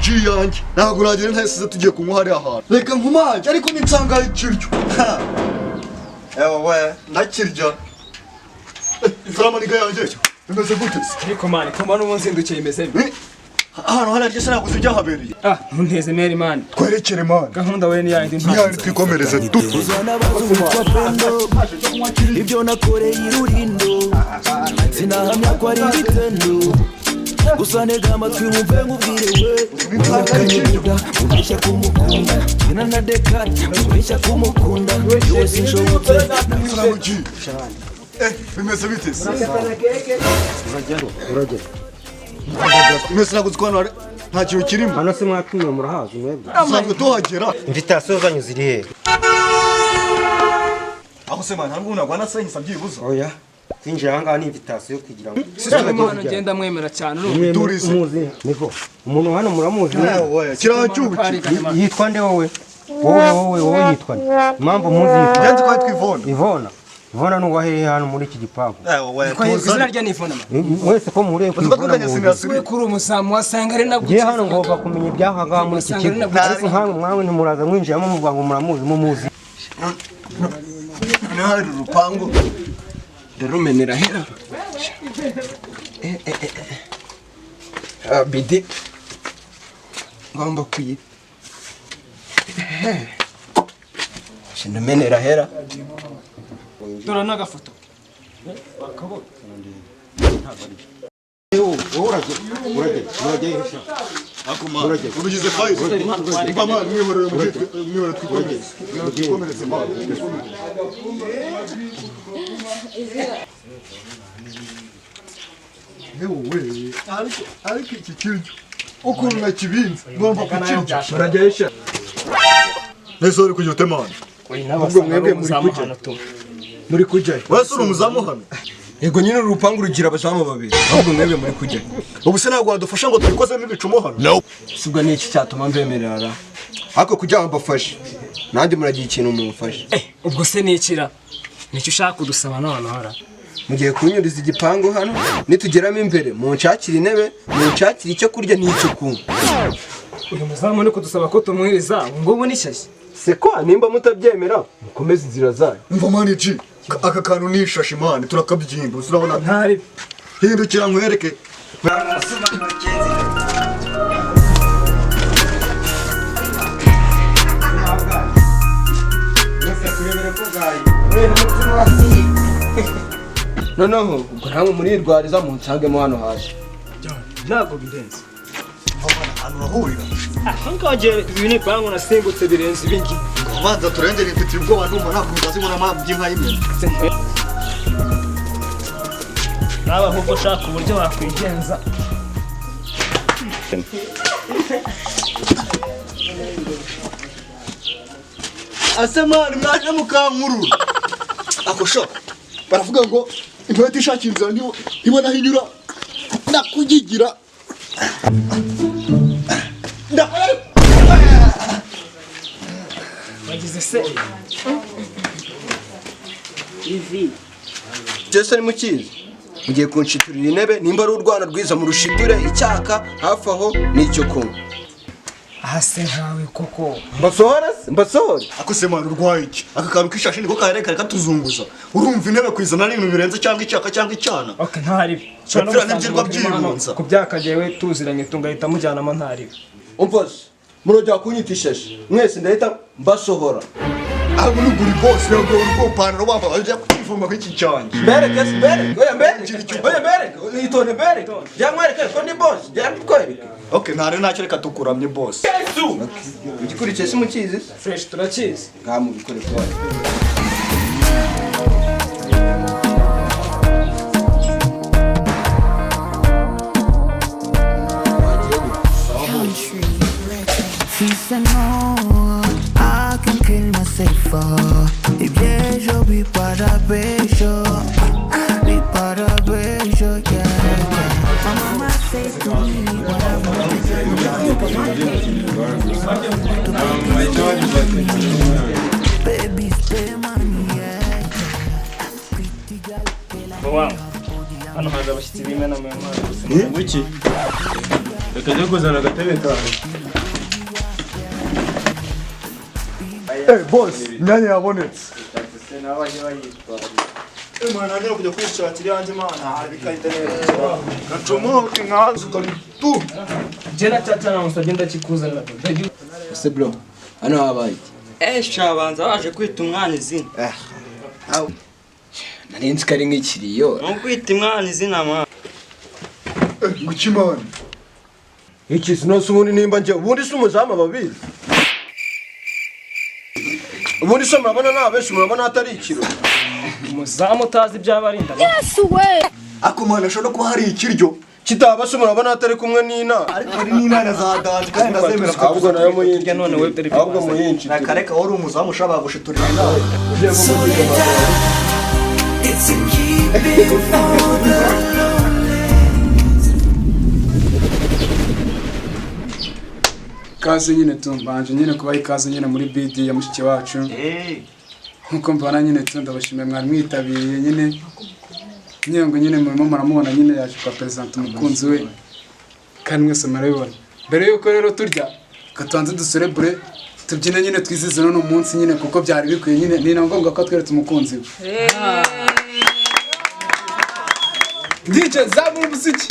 G yanjye ntabwo nagera ntasize tugiye kunywa hariya hantu reka nkumaje ariko ninsanga ikiryo ewe ndakirya Salama niga yanjye bimeze gute ariko mani ko mbona umunsindukiye imeze ahantu hararye se naguze ibyahabereye ntunteze meri mani twerekere mani gahunda we ni yandi ntiyari twikomereze ibyo nakoreye irurindo sinahamya ko ari ibitendo gusa ntega amatwi wumve nkubwire we akanyibwa mubeshya kumukunda kina na dekari mubeshya kumukunda yewe sinshobotse bimeze bite uragera mwese naguze ko hano nta kintu kirimo hano se mwapimwe murahazi mwebwe ntabwo tuhagera invitation zanyu ziri he aho se mani ntabwo nagwana se nyisabye ibuzo oya twinjiye aha ngaha ni invitation yo kugira ngo sisitemu hano ngenda mwemera cyane muzi niko umuntu hano muramuzi kiraho cyubuki yitwa nde wowe yitwa nde impamvu muzi yitwa yanze ko twivona Ivona nuwa hehe hano muri iki gipangu ko izina rya ni Ivona mwese ko mureye ku Ivona we kuri umusamu wasanga ari nabwo je hano ngomba kumenya ibyaha ngaha muri iki kigo ariko nkamwe mwawe ntimuraza mwinjiramo muvuga ngo muramuzi nahari urupangu ndarumenera hera bidi ngomba kuyi shinamenera hera dora nagafoto bakabo urage akuma urugize fayiro mama mwihorere twikomereze hewe ariko iki kiryo ukuntu nakibinze ngomba kukirya baragesha nese uri kujya utemana ubwo mwebwe muri kujya wese uri umuzamu hano yego nyine urupangu rugira abazamu babiri ahubwo mwebwe muri kujya ubu se ntabwo wadufasha ngo twikozemo ibicumo hano sibwo ni iki cyatuma mbemerera ariko kugira ngo mbafashe nandi muragiye ikintu mumufashe ubwo se nikira nicyo ushaka kudusaba none hara mugiye kunyuriza igipangu hano nitugeramo imbere munshakira intebe munshakira icyo kurya n'icyo kunywa uyu muzamu ni kudusaba ko tumwiriza ngo ubu nishyashye se ko nimba mutabyemera mukomeze inzira zanyu mva mani G aka kantu ni ishashi mani turakabyimba urabona ntari hindukira nkwereke noneho ubwo ntabwo murirwariza munshangemo hano haje ntabwo birenze ahantu urahurira ahangaje ibi ni pangu nasimbutse birenze ibingi banza turengere mfitiye ubwoba ndumva ntabwo mutazibona amabyi nka y'imena nawe ahubwo ushaka uburyo wakwigenza asemani mwaje mukankurura ako sho baravuga ngo intwete ishakira inzira ntibona aho inyura ndakugigira bagize se ivi Jesse ni mukizi mugiye kunshiturira intebe nimba ari urwana rwiza mu rushiture icyaka hafi aho n'icyo kunywa hase nkawe koko mbasohore ako semani urwaye iki aka kantu k'ishashi niko karekare katuzunguza urumva intebe kwizana n'ibintu birenze cyangwa icyaka cyangwa icyana okay ntaribi Shapira n'ibyirwa byibunza ku byakagewe tuziranye tungahita mujyanamo ntaribi umvase murojya kunyita ishashi mwese ndahita mbasohora aho nuguri boss ntabwo uri kupana wamba bajya kwivuma kw'iki cyanjye bereke itonde bereke byamwereke ko ndi boss byamwereke okay ntare ntacyo reka tukuramye boss igikurikiye si mukizi fresh turakizi ngamu bikore kwa Si no, I can kill myself for. If yes, you'll be para beso, yeah. My mama says to me, what I'm baby, spend money, yeah. wow hano haje abashyitsi b'imena mu ntwaro Wiki? reka njye kuzana agatebe kawe. Boss, imyanya yabonetse. Mwana ngiye kujya kwishakira yanjye mana bikahita neza. Gacomoke nkazo tu. Jena tata na musajye ndakikuzanira. ese bro hano habaye shabanza waje kwita umwana izina. nari nzi ko ari nk'ikiriyo No kwita umwana izina mwana. Gukimana. iki sinose ubundi nimba njye ubundi si umuzamu ababizi ubundi se murabona nta benshi murabona hatari ikiro Umuzamu utazi ibyabarinda. Ako mwana ashobora kuba hari ikiryo. kitaba se murabona hatari kumwe n'ina Ariko hari n'inana za danje kandi ndazemera ko ahubwo nayo muyinshi none we dore ahubwo muyinshi nakareka wari umuzamu ushaka gushiturira nawe. It's a keeping for the lonely. Kaze nyine tumbanje nyine kubaha ikaze nyine muri BD ya mushiki wacu. Nkuko mbona nyine ndabashimiye mwari mwitabiriye nyine. Nyengo nyine murimo muramubona nyine yaje kwa present umukunzi we. Kandi mwese murabibona. Mbere yuko rero turya katanze duserebure tubyine nyine twizize no munsi nyine kuko byari bikwiye nyine ni na ngombwa ko tweretse umukunzi we. Ndice zamu musiki.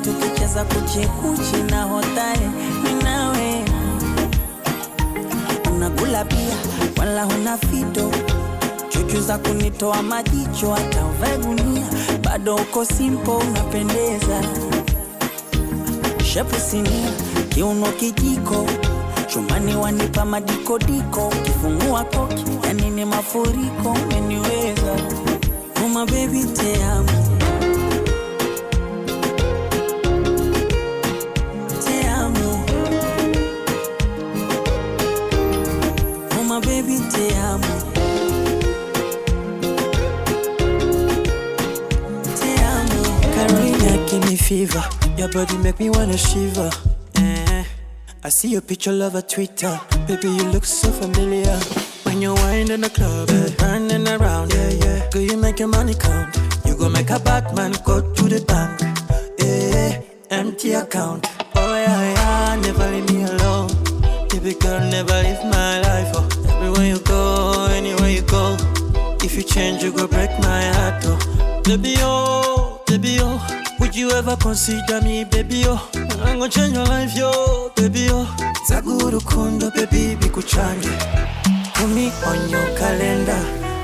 Tukicheza kuchekuchi na hotare minawe unakula pia wala huna fito chuchu za kunitoa majicho hata uvae gunia bado uko simple unapendeza shepu sinia kiuno kijiko chumani wanipa madikodiko kifungua koki yani ni mafuriko umeniweza uma baby te amo baby te amo Carolina give me fever your body make me wanna shiver I see your picture love a Twitter baby you look so familiar when you wind in the club running around girl you make your money count you go make a Batman go to the bank empty account oh yeah never leave me alone baby girl never leave my life everywhere you go, anywhere you go. If you change, you go break my heart, oh. Baby, oh, would you ever consider me, baby, oh? I'm gonna change your life, yo, baby, oh. Zaguru kundo, baby, bikuchange. Put me on your calendar.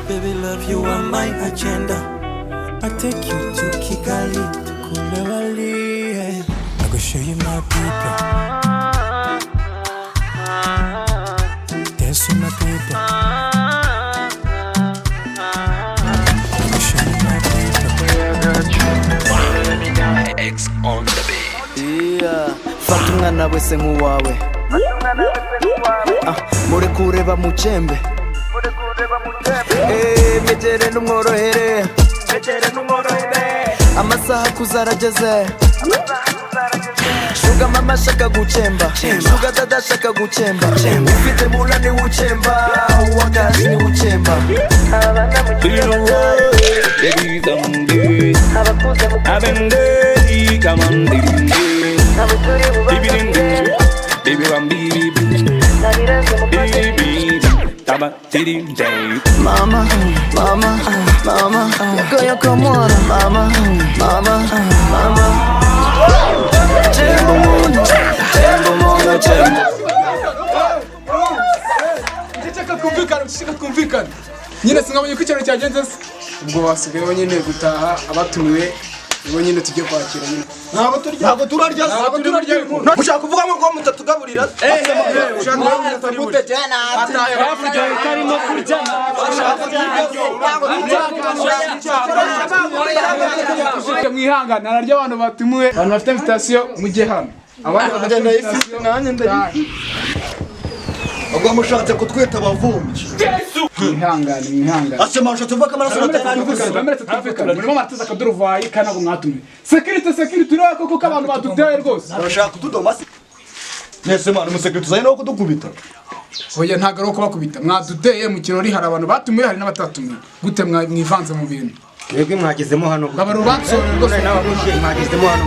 Baby, love you on my agenda. I take you to Kigali, to Kulewali, yeah. I go show you my people. Dance with my people. X on the beat. Yeah, fata umwana wese nk'uwawe. Muri kureba mu cembe. Mwegere n'umworohere. Amasaha kuzarageze. Shuga mama shaka guchemba Shuga dada shaka guchemba Ufite mula ni uchemba Uwagazi ni uchemba Baby come on, baby, Mama, mama, mama Yako mwana Mama, mama, mama Tembo mundo, tembo mundo, tembo Ndashaka kumvikana nyine singabonye ko icyaro cyagenze ubwo basigaye nyine gutaha abatumiwe bo nyine tujye kwakira nyine ntabwo turarya mushaka kuvuga ngo mutatugaburira ushaka gute jana karimo kurya mwihangana naryo abantu batumiwe abantu bafite invitation mujye hano abandi bagenda ifite nanjye ndari ubwo mushatse kutwita abavumbi mwihangane asema nshatse vuga amaraso natafika murimo maratiza akaduruvayi kandi ntabwo mwatumiwe security ureba koko ko abantu baduteye rwose urashaka kutudoma se nese mwana umusekirite uzanye no kudukubita oya ntabwo ari uko bakubita mwaduteye mu kirori hari abantu batumiwe hari n'abatatumiwe gute mwivanze mu bintu mwebwe mwagezemo hano Ngabara ubansore rwose nawe mwagezemo hano